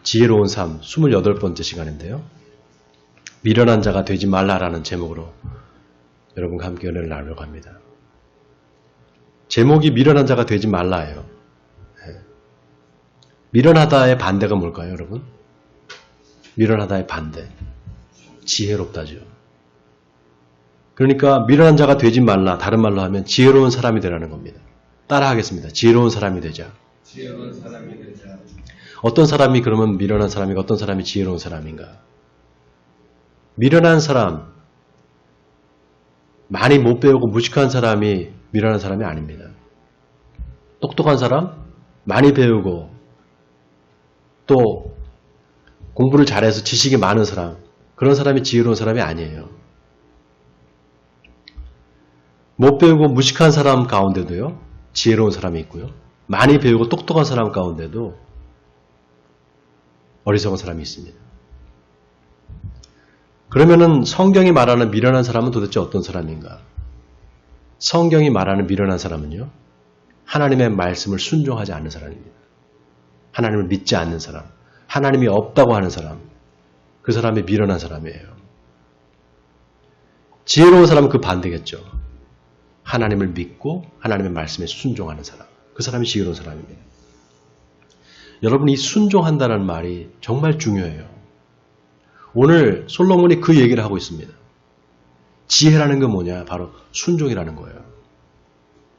지혜로운 삶 28번째 시간인데요. 미련한 자가 되지 말라라는 제목으로 여러분과 함께 은혜를 나누려고 합니다. 제목이 미련한 자가 되지 말라예요. 미련하다의 반대가 뭘까요, 여러분? 미련하다의 반대. 지혜롭다죠. 그러니까 미련한 자가 되지 말라, 다른 말로 하면 지혜로운 사람이 되라는 겁니다. 따라하겠습니다. 지혜로운 사람이 되자. 지혜로운 사람이 되자. 어떤 사람이 그러면 미련한 사람인가? 어떤 사람이 지혜로운 사람인가? 미련한 사람, 많이 못 배우고 무식한 사람이 미련한 사람이 아닙니다. 똑똑한 사람, 많이 배우고 또 공부를 잘해서 지식이 많은 사람, 그런 사람이 지혜로운 사람이 아니에요. 못 배우고 무식한 사람 가운데도요, 지혜로운 사람이 있고요. 많이 배우고 똑똑한 사람 가운데도 어리석은 사람이 있습니다. 그러면은 성경이 말하는 미련한 사람은 도대체 어떤 사람인가? 성경이 말하는 미련한 사람은요, 하나님의 말씀을 순종하지 않는 사람입니다. 하나님을 믿지 않는 사람, 하나님이 없다고 하는 사람, 그 사람이 미련한 사람이에요. 지혜로운 사람은 그 반대겠죠. 하나님을 믿고 하나님의 말씀에 순종하는 사람, 그 사람이 지혜로운 사람입니다. 여러분, 이 순종한다는 말이 정말 중요해요. 오늘 솔로몬이 그 얘기를 하고 있습니다. 지혜라는 건 뭐냐? 바로 순종이라는 거예요.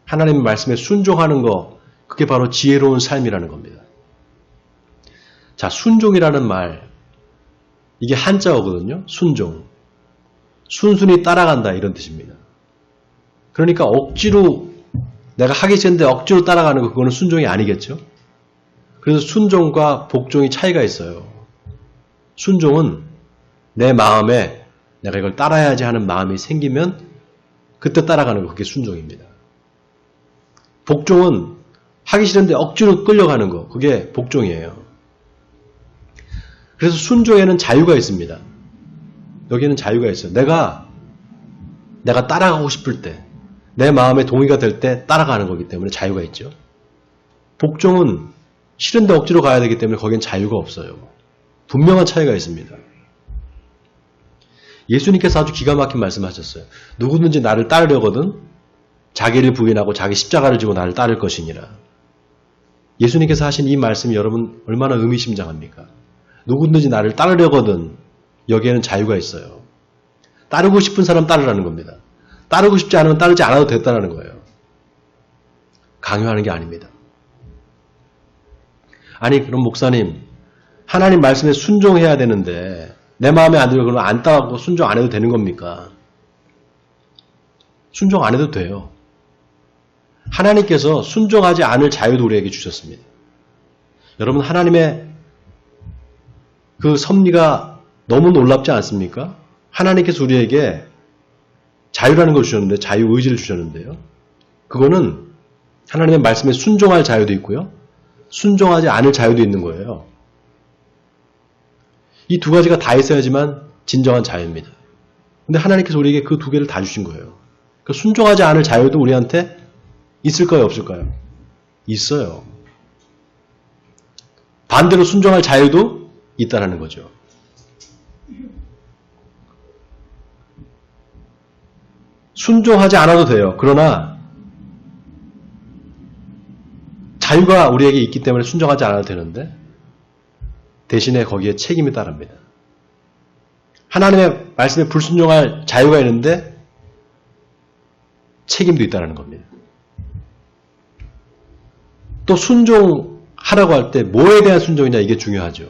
하나님의 말씀에 순종하는 거, 그게 바로 지혜로운 삶이라는 겁니다. 자, 순종이라는 말, 이게 한자어거든요. 순종. 순순히 따라간다, 이런 뜻입니다. 그러니까 억지로, 내가 하기 싫은데 억지로 따라가는 거, 그거는 순종이 아니겠죠? 그래서 순종과 복종이 차이가 있어요. 순종은 내 마음에 내가 이걸 따라야지 하는 마음이 생기면 그때 따라가는 거, 그게 순종입니다. 복종은 하기 싫은데 억지로 끌려가는 거, 그게 복종이에요. 그래서 순종에는 자유가 있습니다. 여기는 자유가 있어요. 내가 따라가고 싶을 때, 내 마음에 동의가 될 때 따라가는 거기 때문에 자유가 있죠. 복종은 싫은데 억지로 가야 되기 때문에 거기엔 자유가 없어요. 분명한 차이가 있습니다. 예수님께서 아주 기가 막힌 말씀하셨어요. 누구든지 나를 따르려거든 자기를 부인하고 자기 십자가를 지고 나를 따를 것이니라. 예수님께서 하신 이 말씀이 여러분 얼마나 의미심장합니까? 누구든지 나를 따르려거든, 여기에는 자유가 있어요. 따르고 싶은 사람 따르라는 겁니다. 따르고 싶지 않으면 따르지 않아도 됐다는 거예요. 강요하는 게 아닙니다. 아니, 그럼 목사님, 하나님 말씀에 순종해야 되는데 내 마음에 안 들고 그러면 안 따르고 순종 안 해도 되는 겁니까? 순종 안 해도 돼요. 하나님께서 순종하지 않을 자유도 우리에게 주셨습니다. 여러분, 하나님의 그 섭리가 너무 놀랍지 않습니까? 하나님께서 우리에게 자유라는 걸 주셨는데, 자유의지를 주셨는데요. 그거는 하나님의 말씀에 순종할 자유도 있고요. 순종하지 않을 자유도 있는 거예요. 이 두 가지가 다 있어야지만 진정한 자유입니다. 근데 하나님께서 우리에게 그 두 개를 다 주신 거예요. 그러니까 순종하지 않을 자유도 우리한테 있을까요, 없을까요? 있어요. 반대로 순종할 자유도 있다는 거죠. 순종하지 않아도 돼요. 그러나 자유가 우리에게 있기 때문에 순종하지 않아도 되는데 대신에 거기에 책임이 따릅니다. 하나님의 말씀에 불순종할 자유가 있는데 책임도 있다는 겁니다. 또 순종하라고 할 때 뭐에 대한 순종이냐, 이게 중요하죠.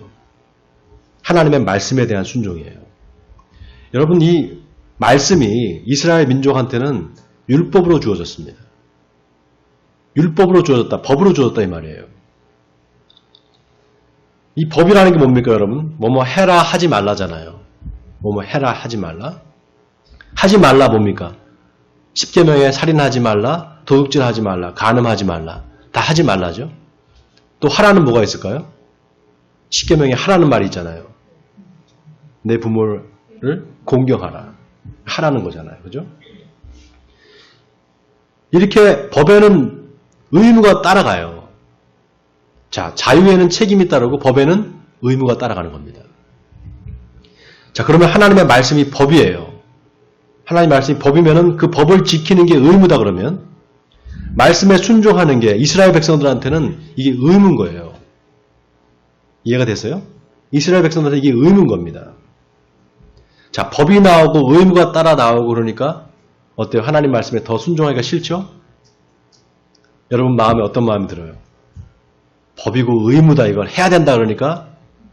하나님의 말씀에 대한 순종이에요. 여러분, 이 말씀이 이스라엘 민족한테는 율법으로 주어졌습니다. 율법으로 주어졌다, 법으로 주어졌다 이 말이에요. 이 법이라는 게 뭡니까, 여러분? 뭐뭐 해라, 하지 말라잖아요. 뭐뭐 해라, 하지 말라. 하지 말라 뭡니까? 십계명에 살인하지 말라, 도둑질하지 말라, 간음하지 말라. 다 하지 말라죠. 또 하라는 뭐가 있을까요? 십계명에 하라는 말이 있잖아요. 내 부모를 공경하라. 하라는 거잖아요. 그죠? 이렇게 법에는 의무가 따라가요. 자, 자유에는 책임이 따르고 법에는 의무가 따라가는 겁니다. 자, 그러면 하나님의 말씀이 법이에요. 하나님의 말씀이 법이면은 그 법을 지키는 게 의무다 그러면 말씀에 순종하는 게 이스라엘 백성들한테는 이게 의무인 거예요. 이해가 됐어요? 이스라엘 백성들한테 이게 의무인 겁니다. 자, 법이 나오고 의무가 따라 나오고 그러니까 어때요? 하나님 말씀에 더 순종하기가 싫죠? 여러분 마음에 어떤 마음이 들어요? 법이고 의무다 이걸 해야 된다 그러니까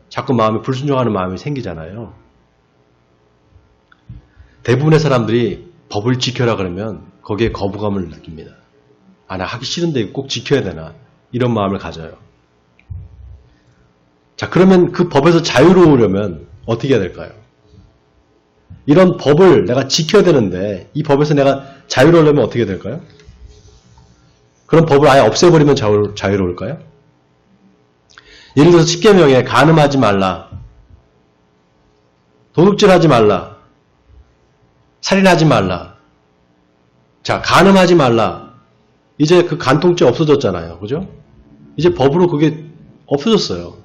자꾸 마음에 불순종하는 마음이 생기잖아요. 대부분의 사람들이 법을 지켜라 그러면 거기에 거부감을 느낍니다. 아, 나 하기 싫은데 꼭 지켜야 되나 이런 마음을 가져요. 자, 그러면 그 법에서 자유로우려면 어떻게 해야 될까요? 이런 법을 내가 지켜야 되는데 이 법에서 내가 자유로우려면 어떻게 해야 될까요? 그런 법을 아예 없애버리면 자유로울까요? 예를 들어서 10계명에 간음하지 말라, 도둑질하지 말라, 살인하지 말라. 자, 간음하지 말라. 이제 그 간통죄 없어졌잖아요. 그죠? 이제 법으로 그게 없어졌어요.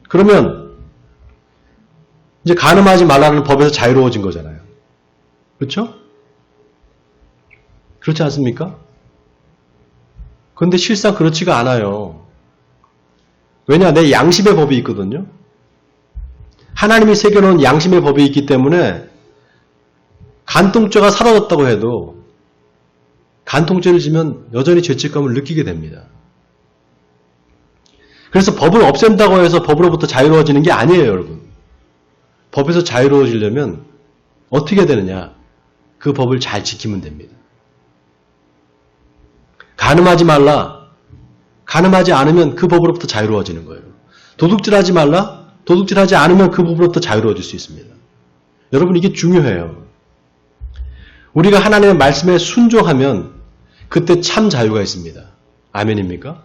그러면 이제 간음하지 말라는 법에서 자유로워진 거잖아요. 그렇죠? 그렇지 않습니까? 그런데 실상 그렇지가 않아요. 왜냐? 내 양심의 법이 있거든요. 하나님이 새겨놓은 양심의 법이 있기 때문에 간통죄가 사라졌다고 해도 간통죄를 지면 여전히 죄책감을 느끼게 됩니다. 그래서 법을 없앤다고 해서 법으로부터 자유로워지는 게 아니에요, 여러분. 법에서 자유로워지려면 어떻게 되느냐? 그 법을 잘 지키면 됩니다. 간음하지 말라. 간음하지 않으면 그 법으로부터 자유로워지는 거예요. 도둑질하지 말라. 도둑질하지 않으면 그 법으로부터 자유로워질 수 있습니다. 여러분 이게 중요해요. 우리가 하나님의 말씀에 순종하면 그때 참 자유가 있습니다. 아멘입니까?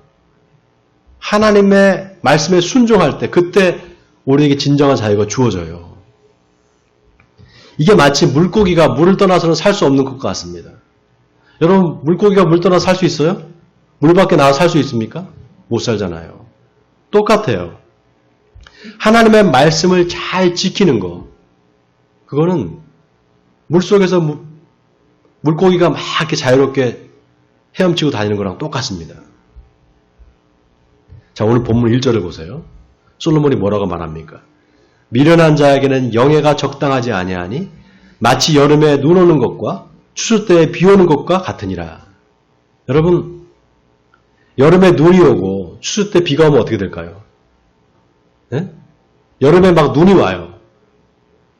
하나님의 말씀에 순종할 때 그때 우리에게 진정한 자유가 주어져요. 이게 마치 물고기가 물을 떠나서는 살 수 없는 것 같습니다. 여러분 물고기가 물 떠나서 살 수 있어요? 물 밖에 나와 살 수 있습니까? 못 살잖아요. 똑같아요. 하나님의 말씀을 잘 지키는 거 그거는 물속에서 물고기가 막 이렇게 자유롭게 헤엄치고 다니는 거랑 똑같습니다. 자, 오늘 본문 1절을 보세요. 솔로몬이 뭐라고 말합니까? 미련한 자에게는 영예가 적당하지 아니하니 마치 여름에 눈 오는 것과 추수 때에 비 오는 것과 같으니라. 여러분, 여름에 눈이 오고 추수 때 비가 오면 어떻게 될까요? 네? 여름에 막 눈이 와요.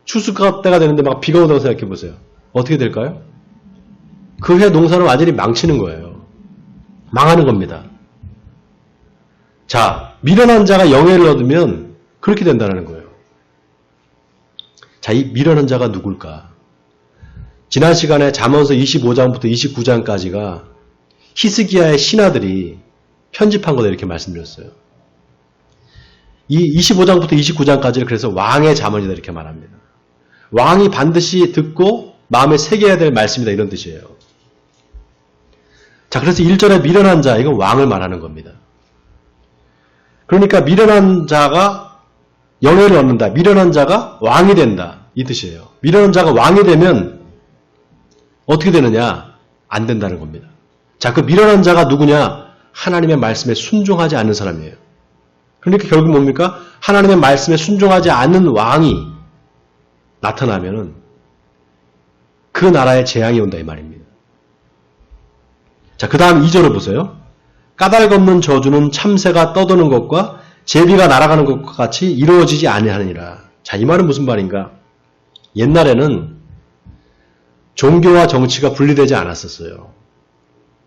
추수 때가 되는데 막 비가 오다고 생각해 보세요. 어떻게 될까요? 그 해 농사를 완전히 망치는 거예요. 망하는 겁니다. 자, 미련한 자가 영예를 얻으면 그렇게 된다는 거예요. 자, 이 미련한 자가 누굴까? 지난 시간에 잠언서 25장부터 29장까지가 히스기야의 신하들이 편집한 거다 이렇게 말씀드렸어요. 이 25장부터 29장까지를 그래서 왕의 잠언이다 이렇게 말합니다. 왕이 반드시 듣고 마음에 새겨야 될 말씀이다 이런 뜻이에요. 자, 그래서 1절에 미련한 자, 이건 왕을 말하는 겁니다. 그러니까 미련한 자가 영예를 얻는다. 미련한 자가 왕이 된다. 이 뜻이에요. 미련한 자가 왕이 되면 어떻게 되느냐? 안 된다는 겁니다. 자, 그 미련한 자가 누구냐? 하나님의 말씀에 순종하지 않는 사람이에요. 그러니까 결국 뭡니까? 하나님의 말씀에 순종하지 않는 왕이 나타나면은 그 나라에 재앙이 온다 이 말입니다. 자, 그 다음 2절을 보세요. 까닭 없는 저주는 참새가 떠도는 것과 제비가 날아가는 것과 같이 이루어지지 아니하느니라. 자, 이 말은 무슨 말인가? 옛날에는 종교와 정치가 분리되지 않았었어요.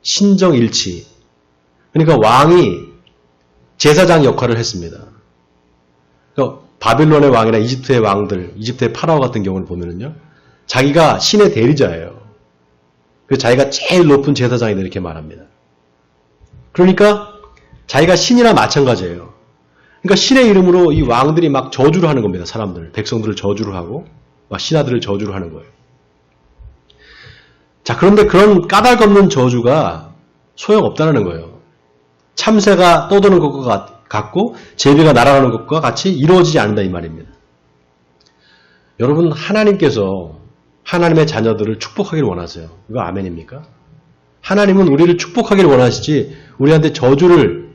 신정일치. 그러니까 왕이 제사장 역할을 했습니다. 그러니까 바빌론의 왕이나 이집트의 왕들, 이집트의 파라오 같은 경우를 보면은요, 자기가 신의 대리자예요. 그래서 자기가 제일 높은 제사장이다 이렇게 말합니다. 그러니까 자기가 신이나 마찬가지예요. 그러니까 신의 이름으로 이 왕들이 막 저주를 하는 겁니다. 사람들, 백성들을 저주를 하고 막 신하들을 저주를 하는 거예요. 자, 그런데 그런 까닭 없는 저주가 소용없다는 거예요. 참새가 떠도는 것과 같고 제비가 날아가는 것과 같이 이루어지지 않는다 이 말입니다. 여러분 하나님께서 하나님의 자녀들을 축복하기를 원하세요. 이거 아멘입니까? 하나님은 우리를 축복하기를 원하시지 우리한테 저주를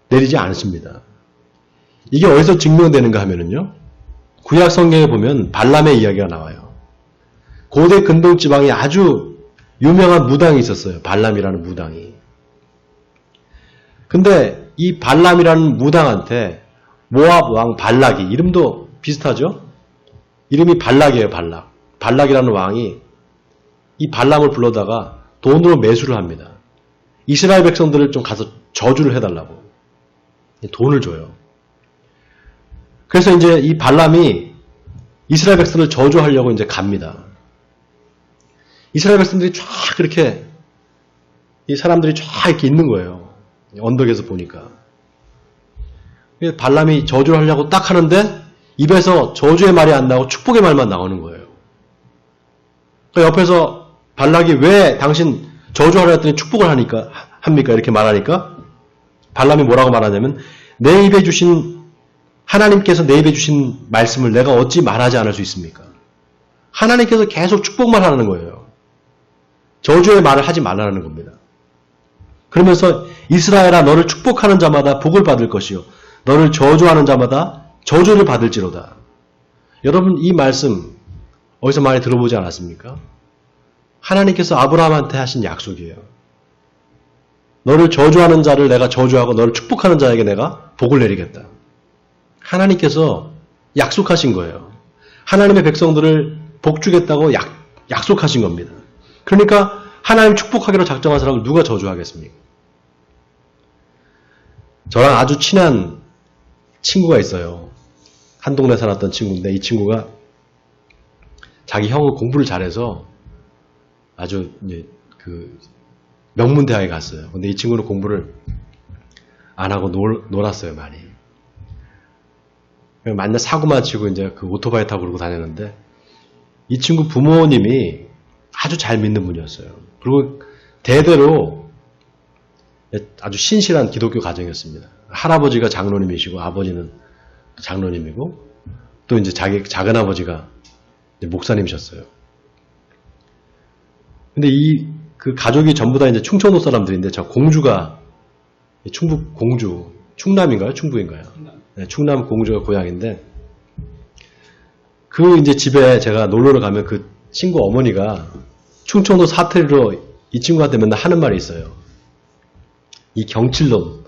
내리지 않습니다. 이게 어디서 증명되는가 하면은요. 구약 성경에 보면 발람의 이야기가 나와요. 고대 근동 지방에 아주 유명한 무당이 있었어요. 발람이라는 무당이. 근데 이 발람이라는 무당한테 모압 왕 발락이, 이름도 비슷하죠? 이름이 발락이에요. 발락. 발락이라는 왕이 이 발람을 불러다가 돈으로 매수를 합니다. 이스라엘 백성들을 좀 가서 저주를 해달라고. 돈을 줘요. 그래서 이제 이 발람이 이스라엘 백성을 저주하려고 이제 갑니다. 이스라엘 백성들이 쫙 그렇게 이 사람들이 쫙 이렇게 있는 거예요. 언덕에서 보니까. 발람이 저주를 하려고 딱 하는데 입에서 저주의 말이 안 나오고 축복의 말만 나오는 거예요. 그러니까 옆에서 발락이 왜 당신 저주하려 했더니 축복을 합니까? 이렇게 말하니까 발람이 뭐라고 말하냐면 내 입에 주신 하나님께서 내 입에 주신 말씀을 내가 어찌 말하지 않을 수 있습니까? 하나님께서 계속 축복만 하는 거예요. 저주의 말을 하지 말라는 겁니다. 그러면서 이스라엘아 너를 축복하는 자마다 복을 받을 것이요 너를 저주하는 자마다 저주를 받을지로다. 여러분 이 말씀 어디서 많이 들어보지 않았습니까? 하나님께서 아브라함한테 하신 약속이에요. 너를 저주하는 자를 내가 저주하고 너를 축복하는 자에게 내가 복을 내리겠다. 하나님께서 약속하신 거예요. 하나님의 백성들을 복 주겠다고 약속하신 겁니다. 그러니까 하나님 축복하기로 작정한 사람을 누가 저주하겠습니까? 저랑 아주 친한 친구가 있어요. 한 동네 살았던 친구인데 이 친구가 자기 형은 공부를 잘해서 아주 이제 그 명문대학에 갔어요. 근데 이 친구는 공부를 안 하고 놀았어요, 많이. 맨날 사고만 치고 이제 그 오토바이 타고 그러고 다녔는데 이 친구 부모님이 아주 잘 믿는 분이었어요. 그리고 대대로 아주 신실한 기독교 가정이었습니다. 할아버지가 장로님이시고 아버지는 장로님이고 또 이제 자기 작은아버지가 목사님이셨어요. 근데 그 가족이 전부 다 이제 충청도 사람들인데 저 공주가 충북 공주 충남인가요? 충북인가요? 네, 충남 공주가 고향인데 그 이제 집에 제가 놀러를 가면 그 친구 어머니가 충청도 사투리로 이 친구한테 맨날 하는 말이 있어요. 이 경칠놈,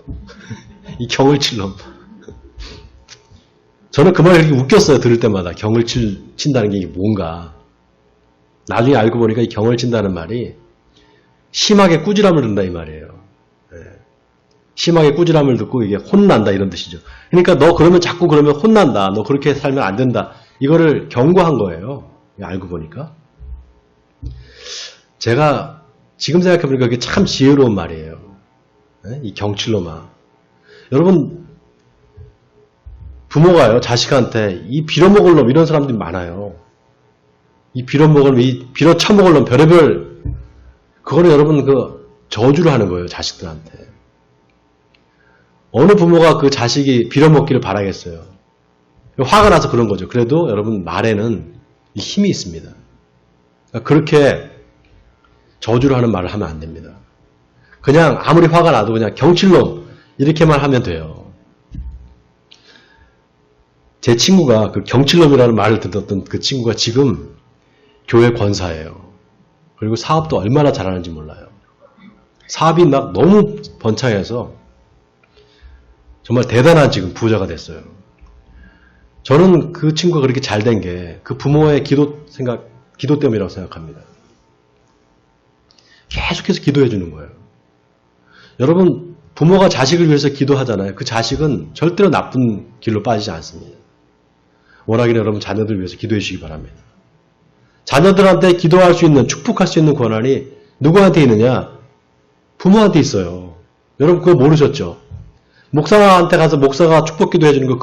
이 경을 칠놈. 저는 그 말이 이렇게 웃겼어요. 들을 때마다 경을 친다는 게 뭔가. 나중에 알고 보니까 이 경을 친다는 말이 심하게 꾸지람을 든다 이 말이에요. 네. 심하게 꾸지람을 듣고 이게 혼난다 이런 뜻이죠. 그러니까 너 그러면 자꾸 그러면 혼난다. 너 그렇게 살면 안 된다. 이거를 경고한 거예요. 알고 보니까. 제가 지금 생각해보니까 그게 참 지혜로운 말이에요. 네? 이 경칠놈아. 여러분 부모가요 자식한테 이 빌어먹을 놈 이런 사람들이 많아요. 이 빌어먹을 놈, 이 빌어쳐먹을 놈 별의별 그거는 여러분 그 저주를 하는 거예요 자식들한테. 어느 부모가 그 자식이 빌어먹기를 바라겠어요. 화가 나서 그런 거죠. 그래도 여러분 말에는 힘이 있습니다. 그러니까 그렇게 저주를 하는 말을 하면 안 됩니다. 그냥 아무리 화가 나도 그냥 경칠놈 이렇게만 하면 돼요. 제 친구가 그 경칠놈이라는 말을 듣던 그 친구가 지금 교회 권사예요. 그리고 사업도 얼마나 잘하는지 몰라요. 사업이 막 너무 번창해서 정말 대단한 지금 부자가 됐어요. 저는 그 친구가 그렇게 잘 된 게 그 부모의 기도 때문이라고 생각합니다. 계속해서 기도해 주는 거예요. 여러분 부모가 자식을 위해서 기도하잖아요. 그 자식은 절대로 나쁜 길로 빠지지 않습니다. 워낙이나 여러분 자녀들 위해서 기도해 주시기 바랍니다. 자녀들한테 기도할 수 있는 축복할 수 있는 권한이 누구한테 있느냐? 부모한테 있어요. 여러분 그거 모르셨죠? 목사한테 가서 목사가 축복 기도해 주는 거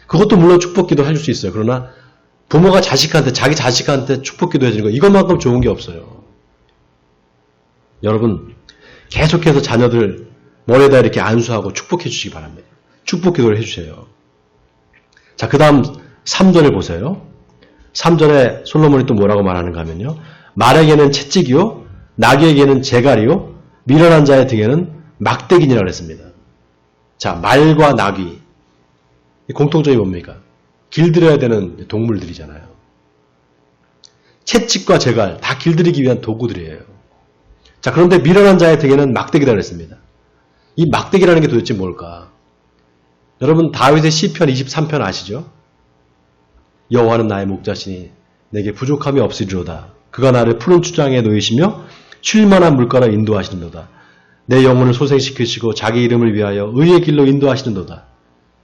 그것도 물론 축복 기도 해줄 수 있어요. 그러나 부모가 자기 자식한테 축복 기도해 주는 거 이것만큼 좋은 게 없어요. 여러분 계속해서 자녀들 머리에다 이렇게 안수하고 축복해 주시기 바랍니다. 축복 기도를 해주세요. 자, 그 다음 3절을 보세요. 3절에 솔로몬이 또 뭐라고 말하는가 하면요. 말에게는 채찍이요, 나귀에게는 재갈이요, 미련한 자의 등에는 막대기니라고 했습니다. 자, 말과 나귀. 공통점이 뭡니까? 길들여야 되는 동물들이잖아요. 채찍과 재갈, 다 길들이기 위한 도구들이에요. 자, 그런데 미련한 자의 등에는 막대기라고 했습니다. 이 막대기라는 게 도대체 뭘까? 여러분, 다윗의 시편 23편 아시죠? 여호와는 나의 목자시니 내게 부족함이 없으리로다. 그가 나를 푸른 추장에 놓이시며 쉴만한 물가로 인도하시는도다. 내 영혼을 소생시키시고 자기 이름을 위하여 의의 길로 인도하시는도다.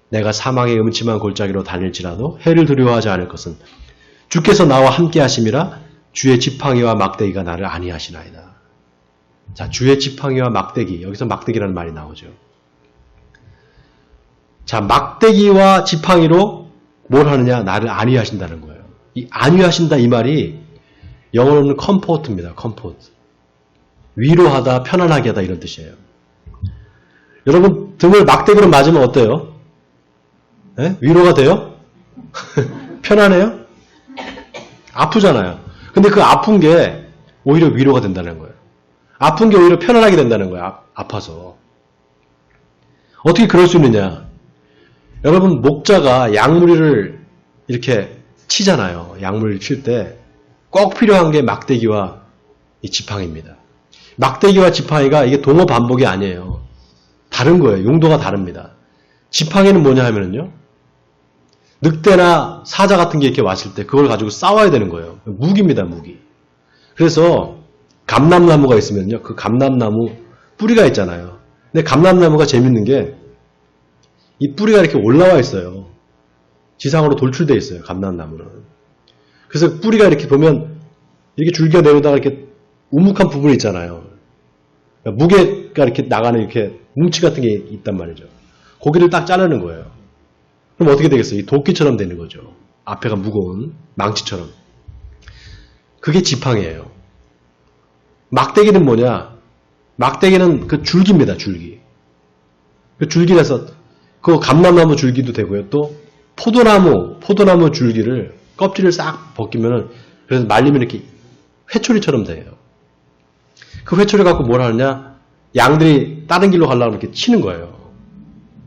내가 사망의 음침한 골짜기로 다닐지라도 해를 두려워하지 않을 것은 주께서 나와 함께 하심이라. 주의 지팡이와 막대기가 나를 안위하시나이다. 자, 주의 지팡이와 막대기. 여기서 막대기라는 말이 나오죠. 자, 막대기와 지팡이로 뭘 하느냐? 나를 안위하신다는 거예요. 이 안위하신다 이 말이 영어로는 컴포트입니다. 컴포트. 위로하다, 편안하게 하다 이런 뜻이에요. 여러분 등을 막대기로 맞으면 어때요? 네? 위로가 돼요? 편안해요? 아프잖아요. 근데 그 아픈 게 오히려 위로가 된다는 거예요. 아픈 게 오히려 편안하게 된다는 거예요. 아파서. 어떻게 그럴 수 있느냐? 여러분 목자가 양무리를 이렇게 치잖아요. 양무리를 칠 때 꼭 필요한 게 막대기와 이 지팡이입니다. 막대기와 지팡이가 이게 동어 반복이 아니에요. 다른 거예요. 용도가 다릅니다. 지팡이는 뭐냐 하면은요. 늑대나 사자 같은 게 이렇게 왔을 때 그걸 가지고 싸워야 되는 거예요. 무기입니다. 무기. 그래서 감람나무가 있으면요. 그 감람나무 뿌리가 있잖아요. 근데 감람나무가 재밌는 게 이 뿌리가 이렇게 올라와 있어요. 지상으로 돌출되어 있어요. 감람나무는. 그래서 뿌리가 이렇게 보면 이렇게 줄기가 내려다가 이렇게 우묵한 부분이 있잖아요. 그러니까 무게가 이렇게 나가는 이렇게 뭉치 같은 게 있단 말이죠. 고기를 딱 자르는 거예요. 그럼 어떻게 되겠어요? 이 도끼처럼 되는 거죠. 앞에가 무거운 망치처럼. 그게 지팡이에요. 막대기는 뭐냐? 막대기는 그 줄기입니다. 줄기. 그 줄기라서 그 감람나무 줄기도 되고요. 또 포도나무 줄기를 껍질을 싹 벗기면은 그래서 말리면 이렇게 회초리처럼 돼요. 그 회초리 갖고 뭘 하느냐? 양들이 다른 길로 가려고 이렇게 치는 거예요.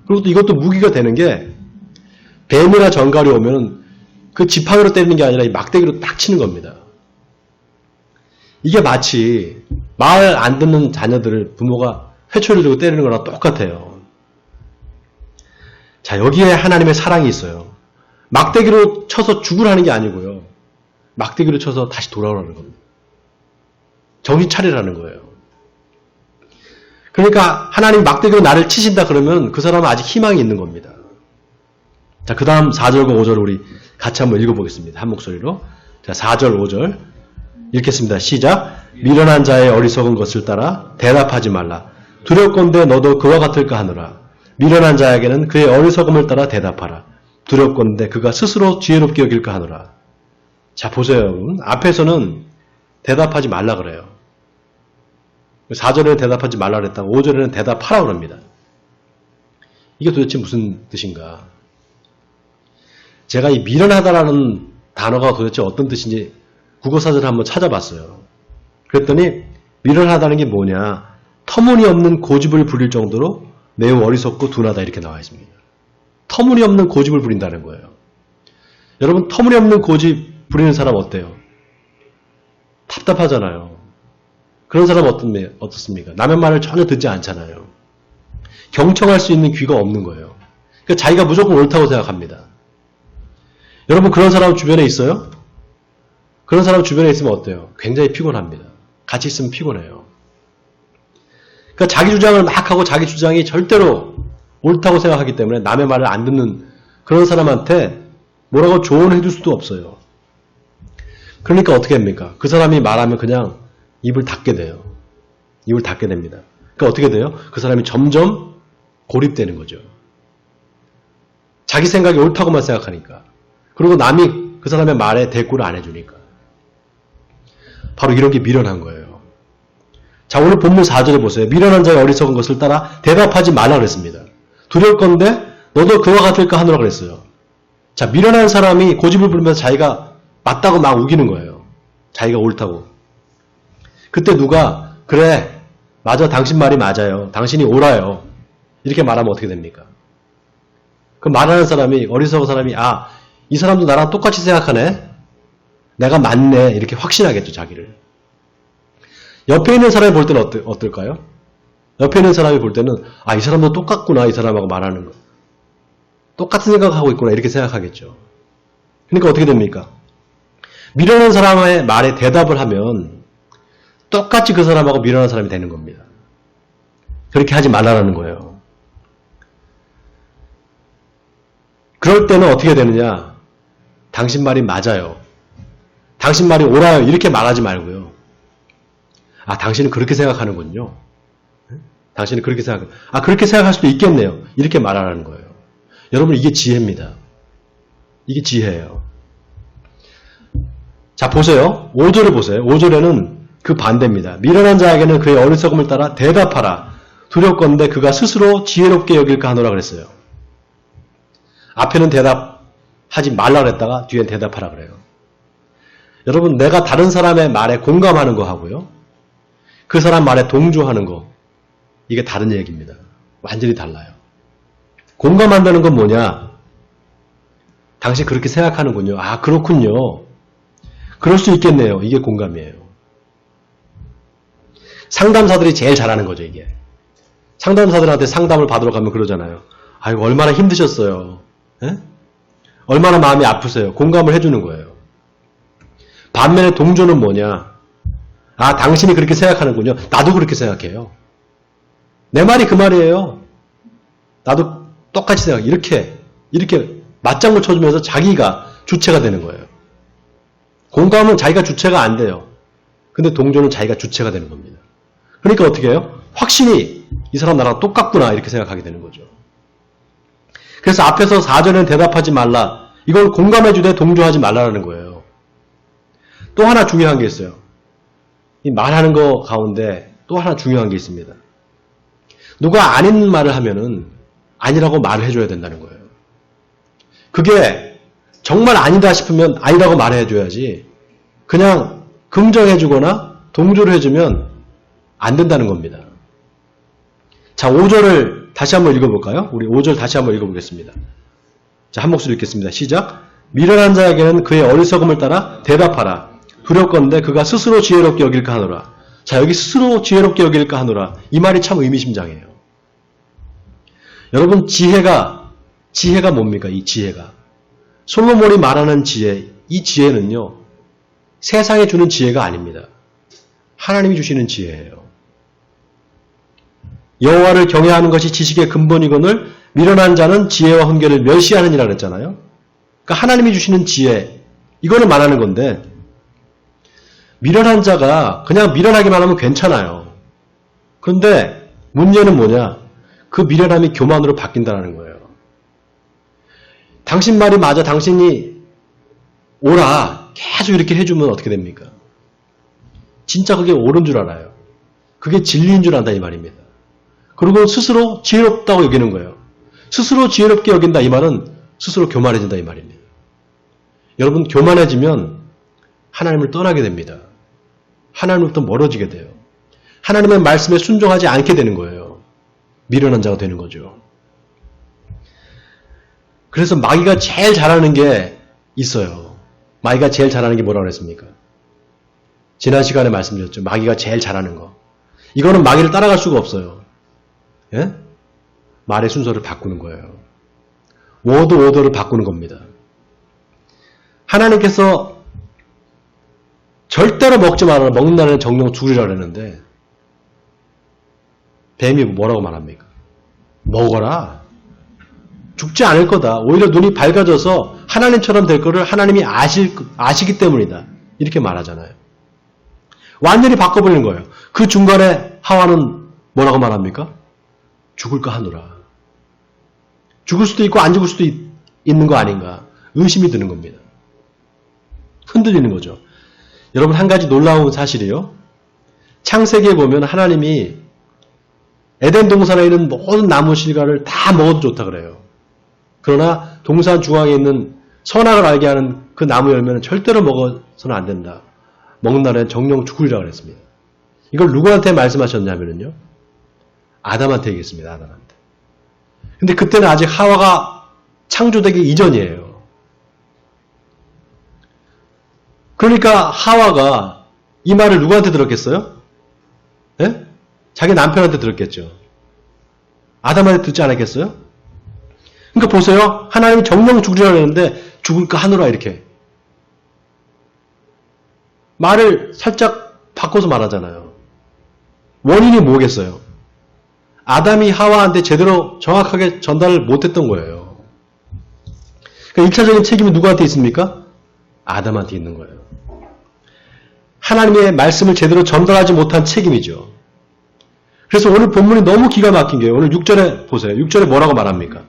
그리고 또 이것도 무기가 되는 게 뱀이나 정갈이 오면 그 지팡이로 때리는 게 아니라 이 막대기로 딱 치는 겁니다. 이게 마치 말 안 듣는 자녀들을 부모가 회초리를 들고 때리는 거랑 똑같아요. 자, 여기에 하나님의 사랑이 있어요. 막대기로 쳐서 죽으라는 게 아니고요. 막대기로 쳐서 다시 돌아오라는 겁니다. 정신 차리라는 거예요. 그러니까 하나님 막대기로 나를 치신다 그러면 그 사람은 아직 희망이 있는 겁니다. 자, 그 다음 4절과 5절을 우리 같이 한번 읽어보겠습니다. 한 목소리로. 자, 4절, 5절 읽겠습니다. 시작. 미련한 자의 어리석은 것을 따라 대답하지 말라. 두렵건대 너도 그와 같을까 하노라. 미련한 자에게는 그의 어리석음을 따라 대답하라. 두렵건대 그가 스스로 지혜롭게 여길까 하노라. 자, 보세요, 여러분. 앞에서는 대답하지 말라 그래요. 4절에는 대답하지 말라 그랬다고 5절에는 대답하라 그럽니다. 이게 도대체 무슨 뜻인가? 제가 이 미련하다라는 단어가 도대체 어떤 뜻인지 국어사전을 한번 찾아봤어요. 그랬더니 미련하다는 게 뭐냐? 터무니없는 고집을 부릴 정도로 매우 어리석고 둔하다 이렇게 나와 있습니다. 터무니없는 고집을 부린다는 거예요. 여러분 터무니없는 고집 부리는 사람 어때요? 답답하잖아요. 그런 사람 어떻습니까? 남의 말을 전혀 듣지 않잖아요. 경청할 수 있는 귀가 없는 거예요. 그러니까 자기가 무조건 옳다고 생각합니다. 여러분 그런 사람 주변에 있어요? 그런 사람 주변에 있으면 어때요? 굉장히 피곤합니다. 같이 있으면 피곤해요. 그러니까 자기 주장을 막 하고 자기 주장이 절대로 옳다고 생각하기 때문에 남의 말을 안 듣는 그런 사람한테 뭐라고 조언해 줄 수도 없어요. 그러니까 어떻게 합니까? 그 사람이 말하면 그냥 입을 닫게 돼요. 입을 닫게 됩니다. 그러니까 어떻게 돼요? 그 사람이 점점 고립되는 거죠. 자기 생각이 옳다고만 생각하니까. 그리고 남이 그 사람의 말에 대꾸를 안 해주니까. 바로 이런 게 미련한 거예요. 자, 오늘 본문 4절에 보세요. 미련한 자의 어리석은 것을 따라 대답하지 말라 그랬습니다. 두렵건대 너도 그와 같을까 하노라 그랬어요. 자, 미련한 사람이 고집을 부리면서 자기가 맞다고 막 우기는 거예요. 자기가 옳다고. 그때 누가 그래 맞아 당신 말이 맞아요. 당신이 옳아요. 이렇게 말하면 어떻게 됩니까? 그 말하는 사람이 어리석은 사람이 이 사람도 나랑 똑같이 생각하네. 내가 맞네. 이렇게 확신하겠죠. 자기를. 옆에 있는 사람이 볼 때는 어떨까요? 옆에 있는 사람이 볼 때는 이 사람도 똑같구나. 이 사람하고 말하는 거. 똑같은 생각하고 있구나. 이렇게 생각하겠죠. 그러니까 어떻게 됩니까? 미련한 사람의 말에 대답을 하면 똑같이 그 사람하고 미련한 사람이 되는 겁니다. 그렇게 하지 말라는 거예요. 그럴 때는 어떻게 되느냐? 당신 말이 맞아요. 당신 말이 옳아요. 이렇게 말하지 말고요. 당신은 그렇게 생각하는군요. 당신은 그렇게 그렇게 생각할 수도 있겠네요. 이렇게 말하라는 거예요. 여러분, 이게 지혜입니다. 이게 지혜예요. 자, 보세요. 5절을 보세요. 5절에는 그 반대입니다. 미련한 자에게는 그의 어리석음을 따라 대답하라. 두렵건대 그가 스스로 지혜롭게 여길까 하노라 그랬어요. 앞에는 대답하지 말라 그랬다가 뒤엔 대답하라 그래요. 여러분, 내가 다른 사람의 말에 공감하는 거 하고요. 그 사람 말에 동조하는 거, 이게 다른 얘기입니다. 완전히 달라요. 공감한다는 건 뭐냐? 당신 그렇게 생각하는군요. 그렇군요. 그럴 수 있겠네요. 이게 공감이에요. 상담사들이 제일 잘하는 거죠, 이게. 상담사들한테 상담을 받으러 가면 그러잖아요. 아이고, 얼마나 힘드셨어요. 에? 얼마나 마음이 아프세요. 공감을 해주는 거예요. 반면에 동조는 뭐냐? 당신이 그렇게 생각하는군요. 나도 그렇게 생각해요. 내 말이 그 말이에요. 나도 똑같이 생각해. 이렇게 맞장구 쳐주면서 자기가 주체가 되는 거예요. 공감은 자기가 주체가 안 돼요. 근데 동조는 자기가 주체가 되는 겁니다. 그러니까 어떻게 해요? 확실히 이 사람 나랑 똑같구나 이렇게 생각하게 되는 거죠. 그래서 앞에서 4절에는 대답하지 말라. 이걸 공감해주되 동조하지 말라라는 거예요. 또 하나 중요한 게 있어요. 이 말하는 거 가운데 또 하나 중요한 게 있습니다. 누가 아닌 말을 하면은 아니라고 말을 해줘야 된다는 거예요. 그게 정말 아니다 싶으면 아니라고 말해줘야지 그냥 긍정해주거나 동조를 해주면 안 된다는 겁니다. 자, 5절을 다시 한번 읽어볼까요? 우리 5절 다시 한번 읽어보겠습니다. 자, 한 목소리 읽겠습니다. 시작. 미련한 자에게는 그의 어리석음을 따라 대답하라. 두렵건대 그가 스스로 지혜롭게 여길까 하노라. 자, 여기 스스로 지혜롭게 여길까 하노라. 이 말이 참 의미심장해요. 여러분, 지혜가 뭡니까? 이 지혜가. 솔로몬이 말하는 지혜, 이 지혜는요, 세상에 주는 지혜가 아닙니다. 하나님이 주시는 지혜예요. 여호와를 경외하는 것이 지식의 근본이거늘 미련한 자는 지혜와 훈계를 멸시하느니라 그랬잖아요. 그러니까 하나님이 주시는 지혜, 이거는 말하는 건데 미련한 자가 그냥 미련하기만 하면 괜찮아요. 그런데 문제는 뭐냐? 그 미련함이 교만으로 바뀐다는 거예요. 당신 말이 맞아, 당신이 옳아, 계속 이렇게 해주면 어떻게 됩니까? 진짜 그게 옳은 줄 알아요. 그게 진리인 줄 안다 이 말입니다. 그리고 스스로 지혜롭다고 여기는 거예요. 스스로 지혜롭게 여긴다 이 말은 스스로 교만해진다 이 말입니다. 여러분, 교만해지면 하나님을 떠나게 됩니다. 하나님으로부터 멀어지게 돼요. 하나님의 말씀에 순종하지 않게 되는 거예요. 미련한 자가 되는 거죠. 그래서 마귀가 제일 잘하는 게 있어요. 마귀가 제일 잘하는 게 뭐라고 그랬습니까? 지난 시간에 말씀드렸죠. 마귀가 제일 잘하는 거. 이거는 마귀를 따라갈 수가 없어요. 예? 말의 순서를 바꾸는 거예요. 오더를 바꾸는 겁니다. 하나님께서 절대로 먹지 말아라. 먹는 날에는 정령 죽으리라 그랬는데 뱀이 뭐라고 말합니까? 먹어라. 죽지 않을 거다. 오히려 눈이 밝아져서 하나님처럼 될 거를 하나님이 아시기 때문이다. 이렇게 말하잖아요. 완전히 바꿔버리는 거예요. 그 중간에 하와는 뭐라고 말합니까? 죽을까 하노라. 죽을 수도 있고 안 죽을 수도 있는 거 아닌가. 의심이 드는 겁니다. 흔들리는 거죠. 여러분, 한 가지 놀라운 사실이요. 창세기에 보면 하나님이 에덴 동산에 있는 모든 나무 실과를 다 먹어도 좋다 그래요. 그러나 동산 중앙에 있는 선악을 알게 하는 그 나무 열매는 절대로 먹어서는 안 된다. 먹는 날엔 정령 죽으리라 그랬습니다. 이걸 누구한테 말씀하셨냐면요. 아담한테 얘기했습니다. 아담한테. 근데 그때는 아직 하와가 창조되기 이전이에요. 그러니까 하와가 이 말을 누구한테 들었겠어요? 네? 자기 남편한테 들었겠죠. 아담한테 듣지 않았겠어요? 그러니까 보세요. 하나님이 정령 죽으리라 그랬는데 죽을까 하노라 이렇게. 말을 살짝 바꿔서 말하잖아요. 원인이 뭐겠어요? 아담이 하와한테 제대로 정확하게 전달을 못했던 거예요. 그러니까 1차적인 책임이 누구한테 있습니까? 아담한테 있는 거예요. 하나님의 말씀을 제대로 전달하지 못한 책임이죠. 그래서 오늘 본문이 너무 기가 막힌 게요. 오늘 6절에 보세요. 6절에 뭐라고 말합니까?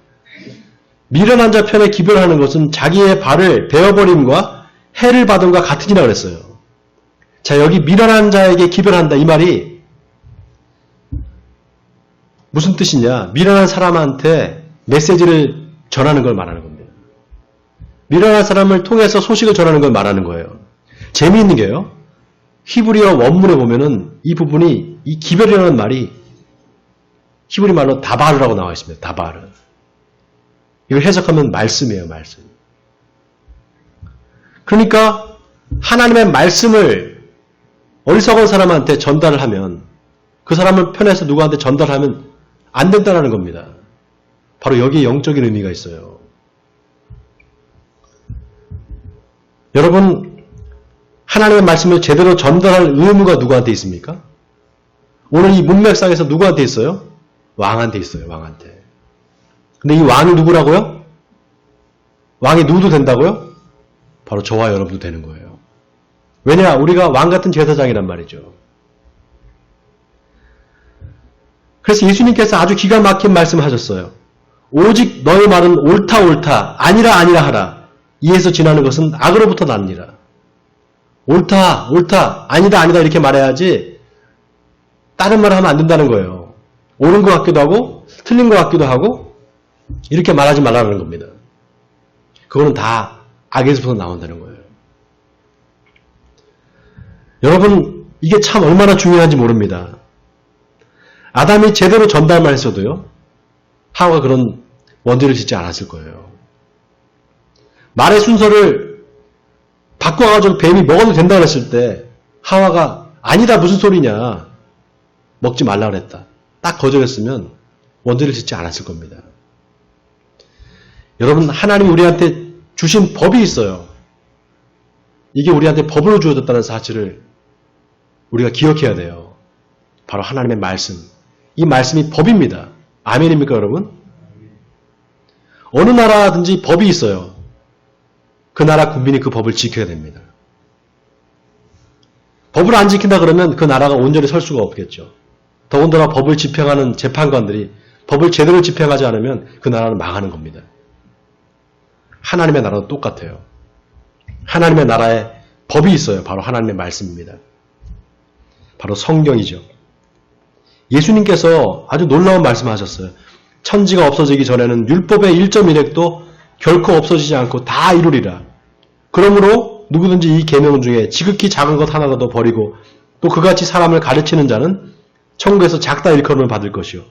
미련한 자 편에 기별하는 것은 자기의 발을 베어버림과 해를 받음과 같으니라 그랬어요. 자, 여기 미련한 자에게 기별한다 이 말이 무슨 뜻이냐? 미련한 사람한테 메시지를 전하는 걸 말하는 겁니다. 미련한 사람을 통해서 소식을 전하는 걸 말하는 거예요. 재미있는 게요. 히브리어 원문에 보면은 이 부분이 이 기별이라는 말이 히브리 말로 다바르라고 나와 있습니다. 다바르. 이걸 해석하면 말씀이에요. 말씀. 그러니까 하나님의 말씀을 어리석은 사람한테 전달을 하면 그 사람을 편에서 누구한테 전달하면 안 된다는 겁니다. 바로 여기에 영적인 의미가 있어요. 여러분 하나님의 말씀을 제대로 전달할 의무가 누구한테 있습니까? 오늘 이 문맥상에서 누구한테 있어요? 왕한테 있어요. 왕한테. 근데 이 왕이 누구라고요? 왕이 누구도 된다고요? 바로 저와 여러분도 되는 거예요. 왜냐? 우리가 왕 같은 제사장이란 말이죠. 그래서 예수님께서 아주 기가 막힌 말씀을 하셨어요. 오직 너의 말은 옳다 옳다 아니라 아니라 하라. 이에서 지나는 것은 악으로부터 나느니라. 옳다 옳다 아니다 아니다 이렇게 말해야지 다른 말을 하면 안 된다는 거예요. 옳은 것 같기도 하고 틀린 것 같기도 하고 이렇게 말하지 말라는 겁니다. 그거는 다 악에서부터 나온다는 거예요. 여러분 이게 참 얼마나 중요한지 모릅니다. 아담이 제대로 전달만 했어도요. 하와가 그런 원죄를 짓지 않았을 거예요. 말의 순서를 바꿔가지고 뱀이 먹어도 된다 그랬을 때 하와가 아니다 무슨 소리냐 먹지 말라 그랬다. 딱 거절했으면 원죄를 짓지 않았을 겁니다. 여러분 하나님이 우리한테 주신 법이 있어요. 이게 우리한테 법으로 주어졌다는 사실을 우리가 기억해야 돼요. 바로 하나님의 말씀. 이 말씀이 법입니다. 아멘입니까 여러분? 어느 나라든지 법이 있어요. 그 나라 국민이 그 법을 지켜야 됩니다. 법을 안 지킨다 그러면 그 나라가 온전히 설 수가 없겠죠. 더군다나 법을 집행하는 재판관들이 법을 제대로 집행하지 않으면 그 나라는 망하는 겁니다. 하나님의 나라도 똑같아요. 하나님의 나라에 법이 있어요. 바로 하나님의 말씀입니다. 바로 성경이죠. 예수님께서 아주 놀라운 말씀을 하셨어요. 천지가 없어지기 전에는 율법의 1.1획도 결코 없어지지 않고 다 이루리라. 그러므로 누구든지 이 계명 중에 지극히 작은 것 하나라도 버리고 또 그같이 사람을 가르치는 자는 천국에서 작다 일컬음을 받을 것이요.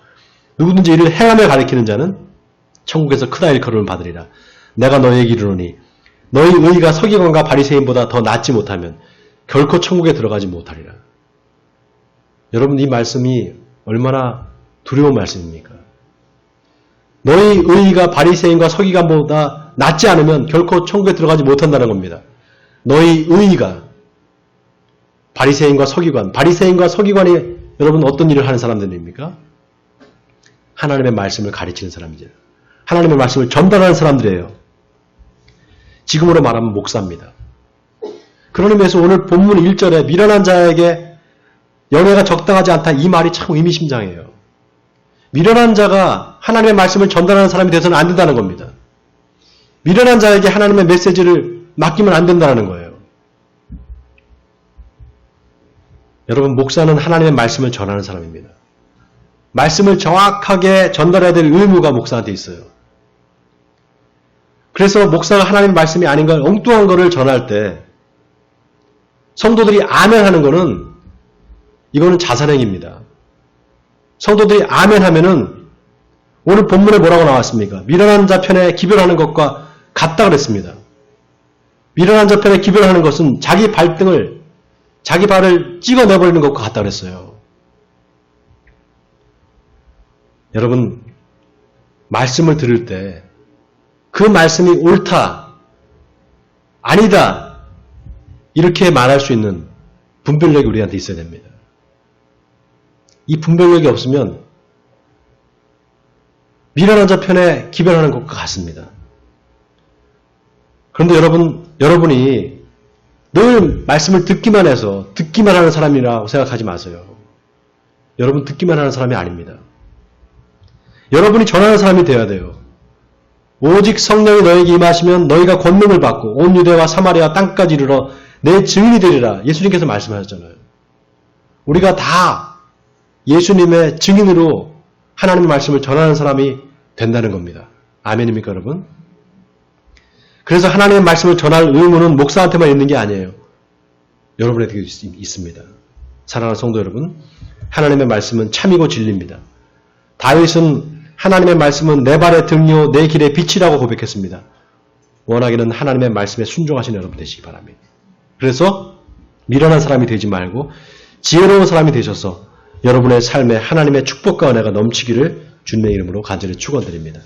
누구든지 이를 행하며 가르치는 자는 천국에서 크다 일컬음을 받으리라. 내가 너희에게 이르노니 너희 의의가 서기관과 바리새인보다 더 낫지 못하면 결코 천국에 들어가지 못하리라. 여러분 이 말씀이 얼마나 두려운 말씀입니까? 너희 의의가 바리새인과 서기관보다 낫지 않으면 결코 천국에 들어가지 못한다는 겁니다. 너희 의의가 바리새인과 서기관, 바리새인과 서기관이 여러분 어떤 일을 하는 사람들입니까? 하나님의 말씀을 가르치는 사람이죠. 하나님의 말씀을 전달하는 사람들이에요. 지금으로 말하면 목사입니다. 그런 의미에서 오늘 본문 1절에 미련한 자에게 연애가 적당하지 않다 이 말이 참 의미심장해요. 미련한 자가 하나님의 말씀을 전달하는 사람이 돼서는 안 된다는 겁니다. 미련한 자에게 하나님의 메시지를 맡기면 안 된다는 거예요. 여러분, 목사는 하나님의 말씀을 전하는 사람입니다. 말씀을 정확하게 전달해야 될 의무가 목사한테 있어요. 그래서 목사가 하나님의 말씀이 아닌 걸 엉뚱한 거를 전할 때 성도들이 아멘 하는 거는 이거는 자살행위입니다. 성도들이 아멘 하면은 오늘 본문에 뭐라고 나왔습니까? 미련한 자 편에 기별하는 것과 같다 그랬습니다. 미련한 자 편에 기별하는 것은 자기 발등을, 자기 발을 찍어내버리는 것과 같다 그랬어요. 여러분, 말씀을 들을 때 그 말씀이 옳다, 아니다, 이렇게 말할 수 있는 분별력이 우리한테 있어야 됩니다. 이 분별력이 없으면 미련한 자 편에 기별하는 것과 같습니다. 그런데 여러분이 늘 말씀을 듣기만 해서 듣기만 하는 사람이라고 생각하지 마세요. 여러분 듣기만 하는 사람이 아닙니다. 여러분이 전하는 사람이 되어야 돼요. 오직 성령이 너에게 임하시면 너희가 권능을 받고 온 유대와 사마리아 땅까지 이르러 내 증인이 되리라. 예수님께서 말씀하셨잖아요. 우리가 다 예수님의 증인으로 하나님의 말씀을 전하는 사람이 된다는 겁니다. 아멘입니까, 여러분? 그래서 하나님의 말씀을 전할 의무는 목사한테만 있는 게 아니에요. 여러분에게 있습니다. 사랑하는 성도 여러분, 하나님의 말씀은 참이고 진리입니다. 다윗은 하나님의 말씀은 내 발의 등이요 내 길의 빛이라고 고백했습니다. 원하기는 하나님의 말씀에 순종하시는 여러분 되시기 바랍니다. 그래서 미련한 사람이 되지 말고 지혜로운 사람이 되셔서 여러분의 삶에 하나님의 축복과 은혜가 넘치기를 주님의 이름으로 간절히 축원드립니다.